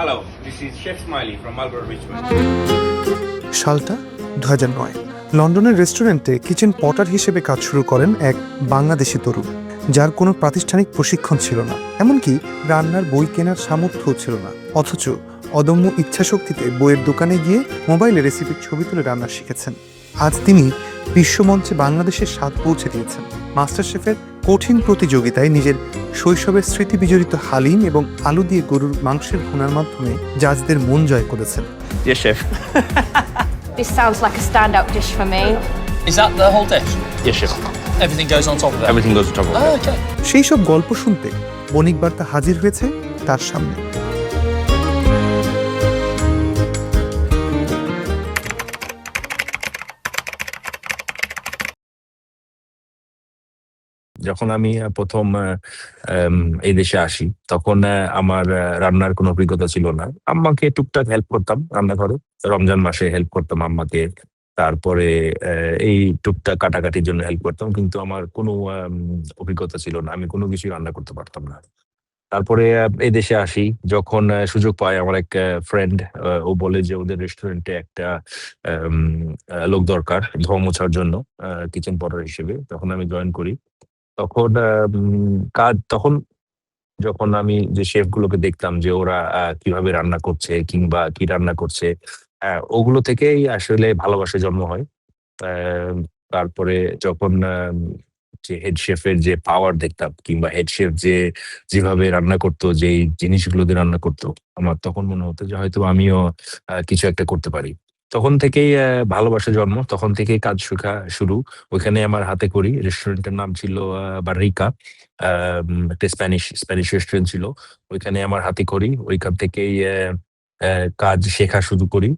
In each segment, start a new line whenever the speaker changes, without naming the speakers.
Hello, this is Chef Smiley from Marlborough, Richmond.
সালটা 2009। লন্ডনের রেস্টুরেন্টে কিচেন পটার হিসেবে কাজ শুরু করেন এক বাংলাদেশি তরুণ, যার কোনো প্রাতিষ্ঠানিক প্রশিক্ষণ ছিল না, এমনকি রান্নার বই কেনার সামর্থ্যও ছিল না। অথচ অদম্য ইচ্ছাশক্তিতে বইয়ের দোকানে গিয়ে মোবাইলে রেসিপির ছবি তুলে রান্না শিখেছেন। আজ তিনি বিশ্বমঞ্চে বাংলাদেশের স্বাদ পৌঁছে দিয়েছেন। মাস্টার শেফের কঠিন প্রতিযোগিতায় নিজের শৈশবের স্মৃতি বিজড়িত হালিম এবং আলু দিয়ে গরুর মাংসের ভুনার মাধ্যমে জাজদের মন জয় করেছেন।
Yes, chef.
This sounds like a standout dish for me.
Is that the whole dish?
Yes, chef.
Everything goes on top of it?
Everything goes on top of
Oh,
it.
okay.
সেই সব গল্প শুনতে বণিক বার্তা হাজির হয়েছে তার সামনে।
যখন আমি প্রথম এই দেশে আসি, তখন আমার রান্নার কোনো অভিজ্ঞতা ছিল না। আম্মাকে টুকটাক হেল্প করতাম রান্নাঘরে। রমজান মাসে হেল্প করতাম আম্মাকে। তারপরে এই টুকটাক কাটাকাটির জন্য হেল্প করতাম। কিন্তু আমার কোনো অভিজ্ঞতা ছিল না। আমি কোনো কিছুই রান্না করতে পারতাম না। তারপরে এই দেশে আসি। যখন সুযোগ পাই, আমার এক ফ্রেন্ড ও বলে যে ওদের রেস্টুরেন্টে একটা আম লোক দরকার ধোয়া মোছার জন্য, কিচেন পটার হিসেবে। তখন আমি জয়েন করি। তখন তখন যখন আমি যে শেফ গুলোকে দেখতাম যে ওরা কিভাবে রান্না করছে কিংবা কি রান্না করছে, ওগুলো থেকেই আসলে ভালোবাসার জন্ম হয়। তারপরে যখন যে হেড শেফের যে পাওয়ার দেখতাম কিংবা হেড শেফ যেভাবে রান্না করতো, যেই জিনিসগুলো দিয়ে রান্না করতো, আমার তখন মনে হতো যে হয়তো আমিও কিছু একটা করতে পারি। তখন থেকেই ভালোবাসা জন্ম, তখন থেকেই কাজ শেখা শুরু। ওইখানে আমার হাতেখড়ি। রেস্টুরেন্টের নাম ছিল বাররিকা। একটা স্প্যানিশ রেস্টুরেন্ট ছিল। ওইখানে আমার হাতেখড়ি। ওইখান থেকেই কাজ শেখা শুরু করি।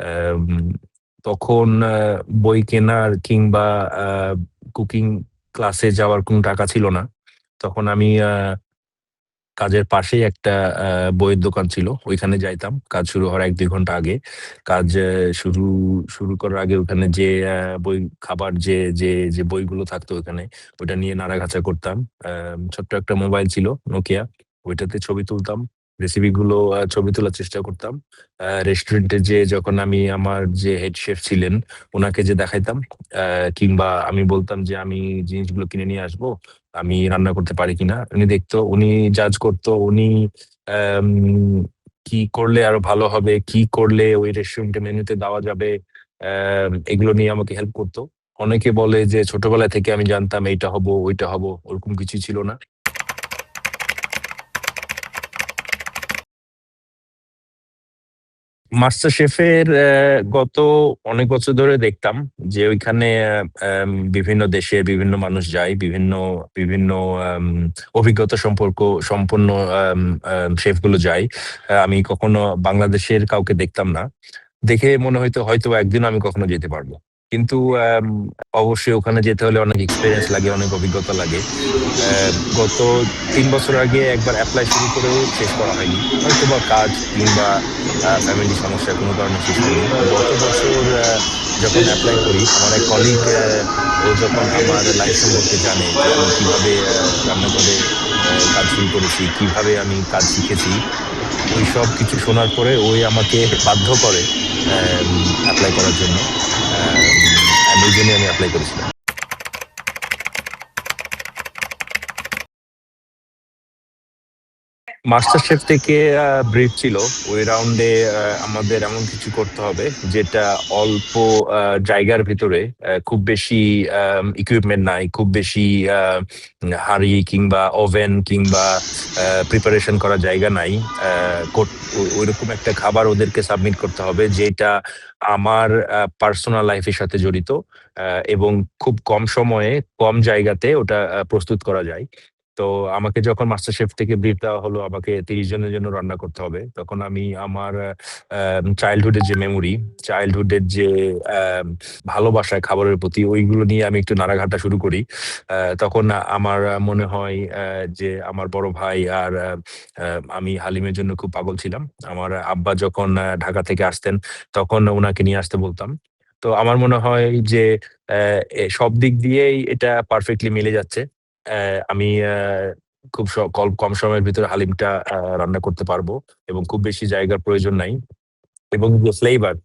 আম তখন বই কেনার কিংবা আ কুকিং ক্লাসে যাওয়ার কোনো টাকা ছিল না। তখন আমি কাজের পাশেই একটা আ বইয়ের দোকান ছিল। ওইখানে যাইতাম কাজ শুরু হওয়ার ১-২ ঘন্টা আগে। কাজ শুরু শুরু করার আগে ওখানে যেয়ে বই খাবার যে বইগুলো থাকতো ওখানে, ওইটা নিয়ে নাড়াঘাঁচা করতাম। ছোট্ট একটা মোবাইল ছিল Nokia, ওইটাতে ছবি তুলতাম। রেসিপি গুলো ছবি তোলার চেষ্টা করতাম। রেস্টুরেন্টে যেয়ে যখন আমি আমার যে হেড শেফ ছিলেন, উনাকে যে দেখাইতাম, কিংবা আমি বলতাম যে, "আমি জিনিসগুলো কিনে নিয়ে আসবো। আমি রান্না করতে পারি কিনা?" উনি দেখতো, উনি জাজ করতো, উনি আম কি করলে আরো ভালো হবে, কি করলে ওই রেস্টুরেন্টের মেনুতে দেওয়া যাবে, এগুলো নিয়ে আমাকে হেল্প করতো। অনেকে বলে যে ছোটবেলা থেকে আমি জানতাম এইটা হবো, ওইটা হবো, ওরকম কিছুই ছিল না। মাস্টার শেফের গত অনেক বছর ধরে দেখতাম যে ওইখানে বিভিন্ন দেশের বিভিন্ন মানুষ যায়। বিভিন্ন বিভিন্ন আম অভিজ্ঞতা সম্পন্ন আম আম শেফগুলো যায়। আমি কখনো বাংলাদেশের কাউকে দেখতাম না। দেখে মনে হইতো হয়তো একদিন আমি কখনো যেতে পারবো। কিন্তু অবশ্যই ওখানে যেতে হলে অনেক এক্সপেরিয়েন্স লাগে, অনেক অভিজ্ঞতা লাগে। গত ৩ বছর আগে একবার এপ্লাই শুরু করেও শেষ করা হয়নি। হয়তোবা কাজ কিংবা ফ্যামিলি সমস্যার কোনো কারণে শেষ হয়নি। গত বছর যখন এপ্লাই করি, আমার এক কলিগ ও যখন আমার লাইফ সম্পর্কে জানে যে আমি কিভাবে রান্নাঘরে কাজ শুরু করেছি, কিভাবে আমি কাজ শিখেছি, ওইসব কিছু শোনার পরে ওই আমাকে বাধ্য করে অ্যাম এপ্লাই করার জন্য। এইজন্যই আমি এপ্লাই করেছিলাম। মাস্টার শেফ থেকে ব্রিফ ছিল ওই রাউন্ডে আমাদের এমন কিছু করতে হবে যেটা অল্প জায়গার ভিতরে, খুব বেশি ইকুইপমেন্ট নাই, খুব বেশি হাঁড়ি কিংবা ওভেন কিংবা প্রিপারেশন করার জায়গা নাই। ওইরকম একটা খাবার ওদেরকে সাবমিট করতে হবে যেটা আমার পার্সোনাল লাইফের সাথে জড়িত, এবং খুব কম সময়ে কম জায়গাতে ওটা প্রস্তুত করা যায়। তো আমাকে যখন মাস্টার শেফ থেকে ব্রিফ দেওয়া হলো আমাকে ৩০ জনের জন্য রান্না করতে হবে। তখন আমি আমার চাইল্ডহুড এর যে মেমোরি, চাইল্ডহুড এর যে ভালোবাসা খাবারের প্রতি, ওইগুলো নিয়ে আমি একটু নাড়াঘাটা শুরু করি। তখন আমার মনে হয় যে আমার বড় ভাই আর আমি হালিমের জন্য খুব পাগল ছিলাম। আমার আব্বা যখন ঢাকা থেকে আসতেন, তখন উনাকে নিয়ে আসতে বলতাম। তো আমার মনে হয় যে সব দিক দিয়েই এটা পারফেক্টলি মিলে যাচ্ছে। আমি খুব কম সময়ের ভিতরে হালিমটা রান্না করতে পারবো এবং খুব বেশি জায়গার প্রয়োজন নাই। এবং যে ফ্লেভার,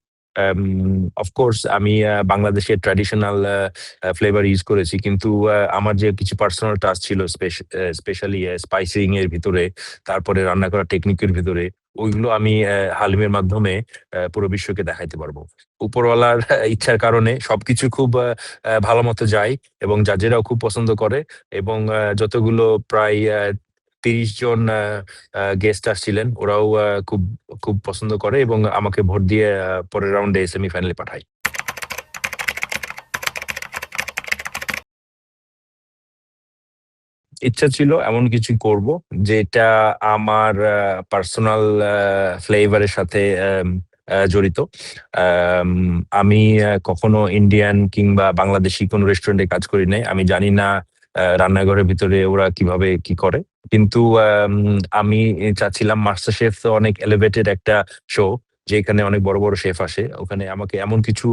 অফকোর্স আমি বাংলাদেশের ট্র্যাডিশনাল ফ্লেভার ইউজ করেছি, কিন্তু আমার যে কিছু পার্সোনাল টাচ ছিল স্পেশালি স্পাইসিং এর ভিতরে, তারপরে রান্না করার টেকনিকের ভিতরে, ওইগুলো আমি হালিমের মাধ্যমে পুরো বিশ্বকে দেখাইতে পারবো। উপরওয়ালার ইচ্ছার কারণে সবকিছু খুব ভালো মতো যায় এবং জাজেরাও খুব পছন্দ করে। এবং যতগুলো প্রায় 30 জন গেস্ট আসছিলেন, ওরাও খুব খুব পছন্দ করে এবং আমাকে ভোট দিয়ে পরের রাউন্ডে সেমিফাইনালে পাঠায়। ইচ্ছা ছিল এমন কিছু করব যেটা আমার পার্সোনাল ফ্লেভারের সাথে জড়িত। আমি কখনো ইন্ডিয়ান কিংবা বাংলাদেশি কোনো রেস্টুরেন্টে কাজ করি নাই, আমি জানি না রান্নাঘরের ভিতরে ওরা কিভাবে কি করে। কিন্তু আমি চাচ্ছিলাম, মাস্টার শেফ তো অনেক এলিভেটেড একটা শো, যেখানে অনেক বড় বড় শেফ আসে, ওখানে আমাকে এমন কিছু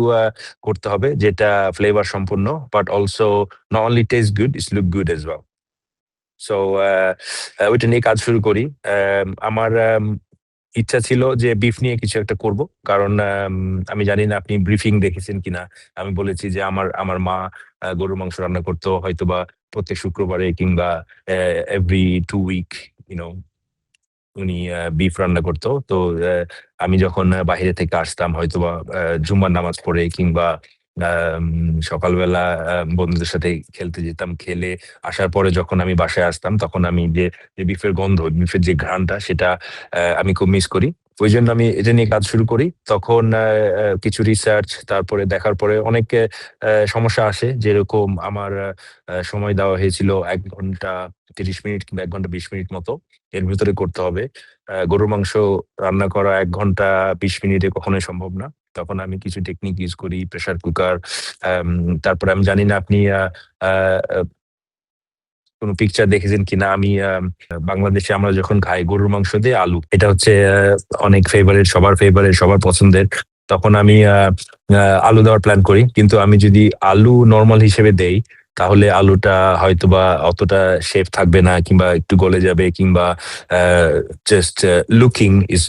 করতে হবে যেটা ফ্লেভার সম্পূর্ণ, but also not only taste good, it's look good as well. So ওইটা নিয়ে কাজ শুরু করি। আমার ইচ্ছা ছিল যে বিফ নিয়ে কিছু একটা করব, কারণ আমি জানি না আপনি ব্রিফিং দেখেছেন কিনা। আমি বলেছি যে আমার আমার মা গরুর মাংস রান্না করতো হয়তো বা প্রত্যেক শুক্রবারে কিংবা এভরি 2 উইক, ইউনো, উনি বিফ রান্না করতো। তো আমি যখন বাইরে থেকে আসতাম হয়তোবা জুম্মার নামাজ পড়ে কিংবা সকালবেলা বন্ধুদের সাথে খেলতে যেতাম, খেলে আসার পরে যখন আমি বাসায় আসতাম, তখন আমি যে বিফের গন্ধ, বিফের যে ঘ্রাণটা, সেটা আমি খুব মিস করি। ওই জন্য আমি এটা নিয়ে কাজ শুরু করি। তখন কিছু রিসার্চ, তারপরে দেখার পরে অনেক সমস্যা আসে, যেরকম আমার সময় দেওয়া হয়েছিল 1 ঘন্টা 30 মিনিট কিংবা 1 ঘন্টা 20 মিনিট মতো, এর ভিতরে করতে হবে। গরুর মাংস রান্না করা 1 ঘন্টা 20 মিনিটে কখনোই সম্ভব না। তখন আমি কিছু টেকনিক ইউজ করি, প্রেসার কুকার। তারপরে আমি জানি না আপনি কোনো পিকচার দেখেছেন কিনা, আমি বাংলাদেশে আমরা যখন খাই গরুর মাংস দিয়ে আলু, এটা হচ্ছে অনেক ফেভারিট, সবার ফেভারিট, সবার পছন্দের। তখন আমি আলু দেওয়ার প্ল্যান করি, কিন্তু আমি যদি আলু নর্মাল হিসেবে দেই, তাহলে আলুটা হয়তোবা অতটা শেপ থাকবে না, কিংবা একটু গলে যাবে, কিংবা just looking is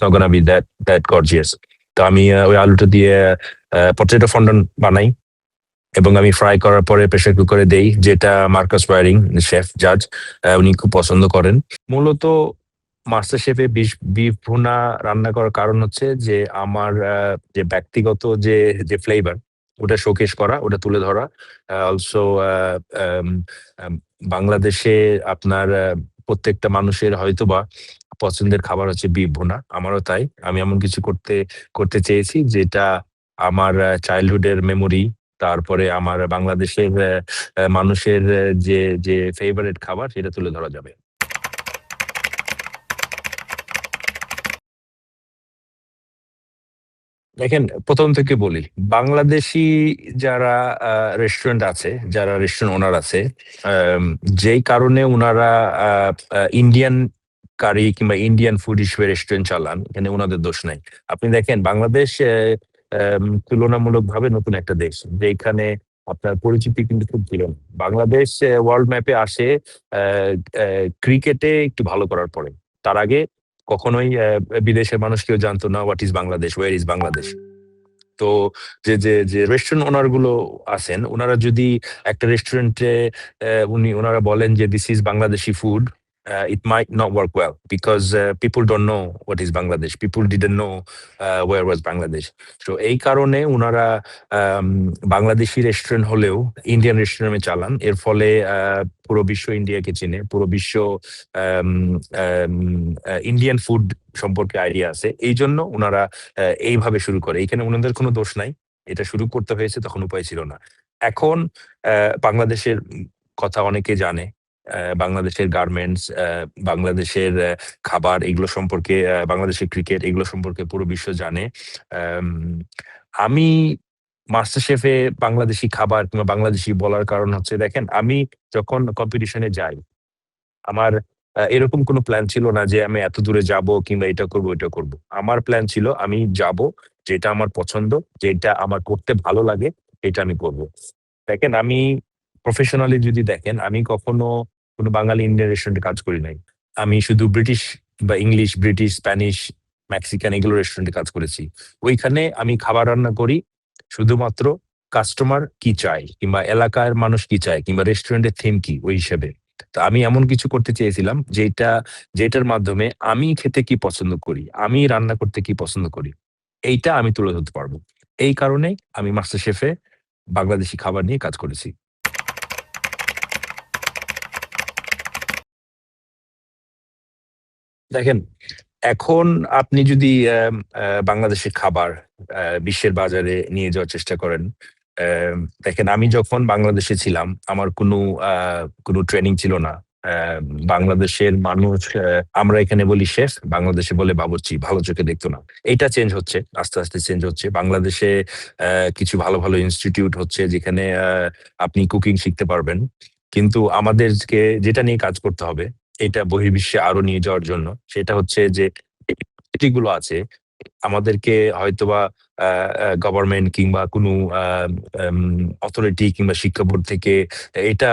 not gonna be that gorgeous. তো আমি ওই আলুটা দিয়ে পটেটো ফন্ডন বানাই এবং আমি ফ্রাই করার পরে প্রেসার কুকারে দেই, যেটা মার্কাস ওয়ারিং, শেফ জাজ, উনি খুব পছন্দ করেন। মূলত মাস্টার শেফে বিফ ভুনা রান্না করার কারণ হচ্ছে যে আমার যে ব্যক্তিগত যে যে ফ্লেভার, ওটা শোকেস করা, ওটা তুলে ধরা। অলসো বাংলাদেশে আপনার প্রত্যেকটা মানুষের হয়তোবা পছন্দের খাবার হচ্ছে বিফ ভুনা, আমারও তাই। আমি এমন কিছু করতে করতে চেয়েছি যেটা আমার চাইল্ডহুডের মেমোরি, তারপরে আমার বাংলাদেশের মানুষের যে যে ফেভারিট খাবার, সেটা তুলে ধরা যাবে। দেখেন, প্রথম থেকে বলি, বাংলাদেশি যারা রেস্টুরেন্ট আছে, যারা রেস্টুরেন্ট ওনার আছে, যেই কারণে ওনারা ইন্ডিয়ান কারি কিংবা ইন্ডিয়ান ফুড হিসেবে রেস্টুরেন্ট চালান, এখানে ওনাদের দোষ নাই। আপনি দেখেন, বাংলাদেশ তুলনামূলকভাবে নতুন একটা দেশ, যেখানে আপনার পরিচিতি কিন্তু খুব ছিল না। বাংলাদেশ ওয়ার্ল্ড ম্যাপে আসে ক্রিকেটে একটু ভালো করার পরে। তার আগে কখনোই বিদেশের মানুষ কেউ জানতো না what is Bangladesh, where is Bangladesh. তো যে যে যে রেস্টুরেন্ট ওনার গুলো আছেন, ওনারা যদি একটা রেস্টুরেন্টে ওনারা বলেন যে this is Bangladeshi food, it might not work well because people don't know what is Bangladesh. People didn't know where was Bangladesh. So এই কারণে ওনারা বাংলাদেশি রেস্টুরেন্ট হলেও ইন্ডিয়ান রেস্টুরেন্টে চালান। এর ফলে পুরো বিশ্ব ইন্ডিয়াকে চিনে, পুরো বিশ্ব ইন্ডিয়ান ফুড সম্পর্কে আইডিয়া আছে। এই জন্য ওনারা এইভাবে শুরু করে। এখানে ওনাদের কোনো দোষ নাই, এটা শুরু করতে হয়েছে, তখন উপায় ছিল না। এখন বাংলাদেশের কথা অনেকে জানে, বাংলাদেশের গার্মেন্টস, বাংলাদেশের খাবার, এগুলো সম্পর্কে, বাংলাদেশের ক্রিকেট, এগুলো সম্পর্কে পুরো বিশ্ব জানে। আমি মাস্টার শেফে বাংলাদেশি খাবার কিংবা বাংলাদেশি বলার কারণ হচ্ছে, দেখেন, আমি যখন কম্পিটিশনে যাই, আমার এরকম কোনো প্ল্যান ছিল না যে আমি এত দূরে যাব কিংবা এটা করব ওইটা করব। আমার প্ল্যান ছিল আমি যাব, যেটা আমার পছন্দ, যেটা আমার করতে ভালো লাগে, এটা আমি করব। দেখেন, আমি প্রফেশনালি যদি দেখেন, আমি কখনো কোনো বাঙালি ইন্ডিয়ান রেস্টুরেন্টে কাজ করি নাই। আমি শুধু ব্রিটিশ বা ইংলিশ, ব্রিটিশ, স্প্যানিশ, মেক্সিকান এগুলো রেস্টুরেন্টে কাজ করেছি। ওইখানে আমি খাবার রান্না করি শুধুমাত্র কাস্টমার কি চায় কিংবা এলাকার মানুষ কি চায় কিংবা রেস্টুরেন্টের থিম কি ওই হিসেবে। তো আমি এমন কিছু করতে চেয়েছিলাম যেটার মাধ্যমে আমি খেতে কি পছন্দ করি, আমি রান্না করতে কি পছন্দ করি, এইটা আমি তুলে ধরতে পারবো। এই কারণেই আমি মাস্টার শেফে বাংলাদেশি খাবার নিয়ে কাজ করেছি। দেখেন, এখন আপনি যদি বাংলাদেশের খাবার বিশ্বের বাজারে নিয়ে যাওয়ার চেষ্টা করেন, দেখেন আমি যখন বাংলাদেশে ছিলাম আমার কোনো ট্রেনিং ছিল না। বাংলাদেশের মানুষ, আমরা এখানে বলি শেফ, বাংলাদেশে বলে বাবুর্চি, ভালো চোখে দেখতো না। এইটা চেঞ্জ হচ্ছে, আস্তে আস্তে চেঞ্জ হচ্ছে। বাংলাদেশে কিছু ভালো ভালো ইনস্টিটিউট হচ্ছে যেখানে আপনি কুকিং শিখতে পারবেন। কিন্তু আমাদেরকে যেটা নিয়ে কাজ করতে হবে এটা বহির্বিশ্বে আরো নিয়ে যাওয়ার জন্য, সেটা হচ্ছে যে গুলো আছে আমাদেরকে হয়তোবা গভর্নমেন্ট কিংবা কোনো অথরিটি কিংবা শিক্ষা বোর্ড থেকে এটা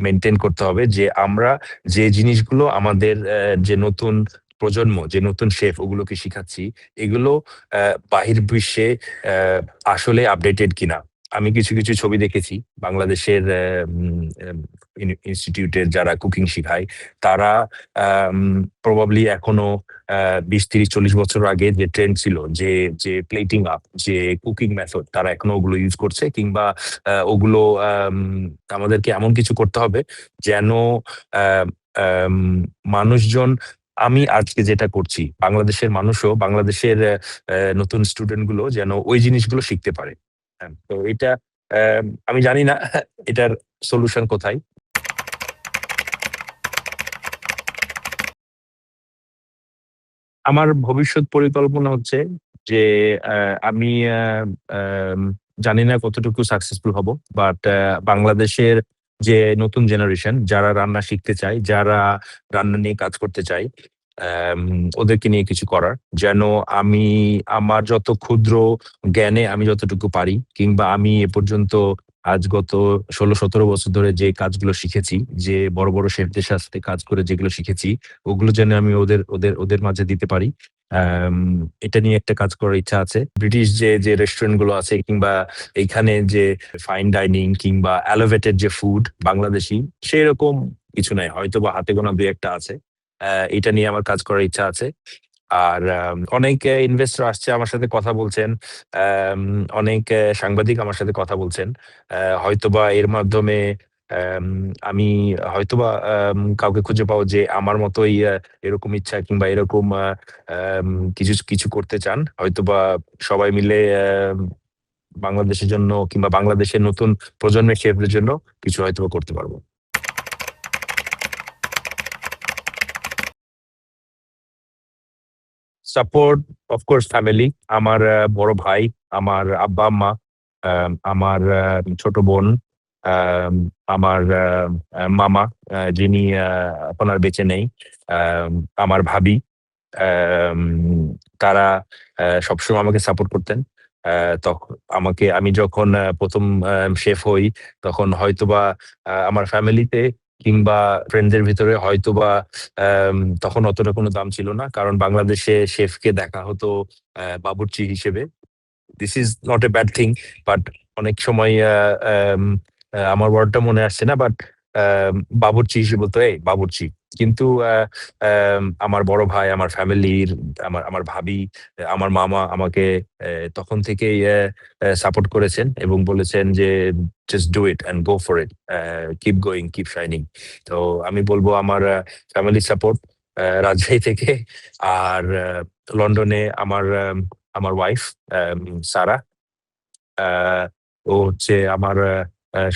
মেনটেন করতে হবে যে আমরা যে জিনিসগুলো আমাদের যে নতুন প্রজন্ম, যে নতুন শেফ ওগুলোকে শিখাচ্ছি, এগুলো বাহির বিশ্বে আসলে আপডেটেড কিনা। আমি কিছু কিছু ছবি দেখেছি বাংলাদেশের ইনস্টিটিউটের যারা কুকিং শিখায়, তারা প্রবাবলি এখনো 20, 30, 40 বছর আগে যে ট্রেন্ড ছিল, যে যে প্লেটিং আপ, যে কুকিং মেথড, তারা এখনো ওগুলো ইউজ করছে। কিংবা ওগুলো আমাদেরকে এমন কিছু করতে হবে যেন আহ, আম, মানুষজন, আমি আজকে যেটা করছি, বাংলাদেশের মানুষও, বাংলাদেশের নতুন স্টুডেন্ট গুলো যেন ওই জিনিসগুলো শিখতে পারে। হ্যাঁ, তো এটা আমি জানি না এটার সলিউশন কোথায়। আমার ভবিষ্যৎ পরিকল্পনা হচ্ছে যে আমি আম, জানি না কতটুকু সাকসেসফুল হব, বাট বাংলাদেশের যে নতুন জেনারেশন যারা রান্না শিখতে চায়, যারা রান্না নিয়ে কাজ করতে চায়, আম, ওদেরকে নিয়ে কিছু করার, যেন আমি আমার যত ক্ষুদ্র জ্ঞানে আমি যতটুকু পারি, কিংবা আমি এ পর্যন্ত আজ গত 16, 17 বছর ধরে যে কাজগুলো শিখেছি, যে বড় বড় শেফদের সাথে কাজ করে যেগুলো শিখেছি, ওগুলো যেন আমি ওদের ওদের ওদের মাঝে দিতে পারি। আম, এটা নিয়ে একটা কাজ করার ইচ্ছা আছে। ব্রিটিশ যে যে রেস্টুরেন্ট গুলো আছে কিংবা এইখানে যে ফাইন ডাইনিং কিংবা এলিভেটেড যে ফুড বাংলাদেশি, সেরকম কিছু নাই, হয়তো বা হাতে গোনা দুই একটা আছে। এটা নিয়ে আমার কাজ করার ইচ্ছা আছে। আর অনেক ইনভেস্টর আসছে আমার সাথে কথা বলছেন, আম, অনেক সাংবাদিক আমার সাথে কথা বলছেন। হয়তোবা এর মাধ্যমে আম, আমি হয়তোবা কাউকে খুঁজে পাবো যে আমার মতোই এরকম ইচ্ছা কিংবা এরকম আম, কিছু কিছু করতে চান। হয়তোবা সবাই মিলে বাংলাদেশের জন্য কিংবা বাংলাদেশের নতুন প্রজন্মের শেফদের জন্য কিছু হয়তোবা করতে পারবো। সাপোর্ট, অফকোর্স ফ্যামিলি, আমার বড় ভাই, আমার আব্বা আম্মা, আমার ছোট বোন, আম, আমার মামা, যিনি আপনার বেঁচে নেই, আম, আমার ভাবি, আম, তারা সবসময় আমাকে সাপোর্ট করতেন। তখন আমি যখন প্রথম শেফ হই, তখন হয়তোবা আমার ফ্যামিলিতে কিংবা ফ্রেন্ডদের ভিতরে হয়তোবা তখন অতটা কোনো দাম ছিল না, কারণ বাংলাদেশে শেফকে দেখা হতো বাবুর্চি হিসেবে। This is not a bad thing, but অনেক সময় আমার ওয়ার্ডটা মনে আসছে না, বাট বাবুর্চি হিসেবে বলতো এই বাবুর্চি। কিন্তু আমার বড় ভাই, আমার ফ্যামিলির, আমার ভাবি, আমার মামা আমাকে তখন থেকেই সাপোর্ট করেছেন এবং বলেছেন যে just do it and go for it, keep going, keep shining. তো আমি বলবো আমার ফ্যামিলি সাপোর্ট রাজশাহী থেকে। আর লন্ডনে আমার ওয়াইফ সারা, ও হচ্ছে আমার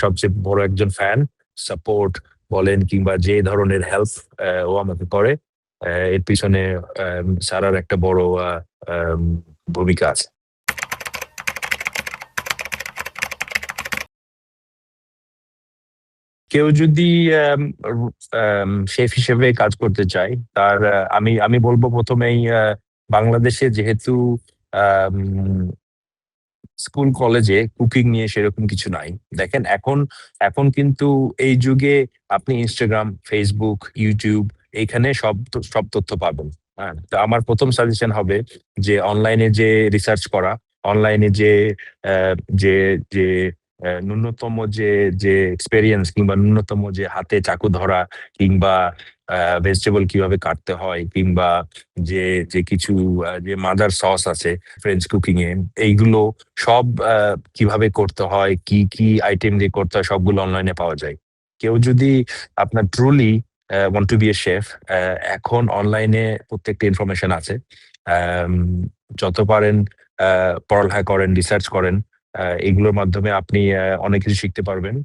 সবচেয়ে বড় একজন ফ্যান। সাপোর্ট বলেন কিংবা যে ধরনের হেল্প ও আমাকে করে, এর পিছনে সারার একটা বড় আম, ভূমিকা আছে। কেউ যদি শেফ হিসেবে কাজ করতে চায়, তার আমি আমি বলবো প্রথমেই বাংলাদেশে যেহেতু স্কুল কলেজে কুকিং নিয়ে সেরকম কিছু নাই। দেখেন এখন এখন কিন্তু এই যুগে আপনি ইনস্টাগ্রাম, ফেসবুক, ইউটিউব এইখানে সব তথ্য পাবেন। হ্যাঁ, তো আমার প্রথম সাজেশন হবে যে অনলাইনে যে রিসার্চ করা, অনলাইনে যে যে ন্যূনতম যে এক্সপেরিয়েন্স কিংবা ন্যূনতম যে হাতে চাকু ধরা কিংবা ভেজিটেবল কিভাবে কাটতে হয় কিংবা যে যে কিছু যে মাদার সস আছে ফ্রেঞ্চ কুকিং এ, এইগুলো সব কিভাবে করতে হয়, কি কি আইটেম দিয়ে করতে হয়, সবগুলো অনলাইনে পাওয়া যায়। কেউ যদি আপনার truly want to be a chef, এখন অনলাইনে প্রত্যেকটা ইনফরমেশন আছে। আম, যত পারেন পড়ালেখা করেন, রিসার্চ করেন, এগুলোর মাধ্যমে আপনি অনেক কিছু শিখতে পারবেন।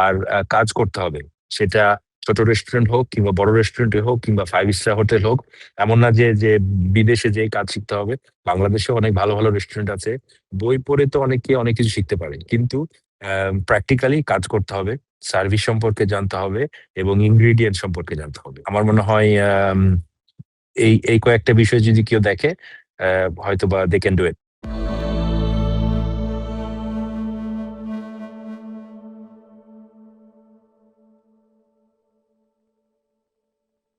আর কাজ করতে হবে, সেটা ছোট রেস্টুরেন্ট হোক কিংবা বড় রেস্টুরেন্টে হোক কিংবা 5 স্টার হোটেল হোক। এমন না যে যে বিদেশে যেয়ে কাজ শিখতে হবে, বাংলাদেশে অনেক ভালো ভালো রেস্টুরেন্ট আছে। বই পড়ে তো অনেকে অনেক কিছু শিখতে পারে, কিন্তু প্র্যাকটিক্যালি কাজ করতে হবে, সার্ভিস সম্পর্কে জানতে হবে এবং ইনগ্রিডিয়েন্ট সম্পর্কে জানতে হবে। আমার মনে হয় এই এই কয়েকটা বিষয় যদি কেউ দেখে, হয়তো বা দে ক্যান ডু ইট।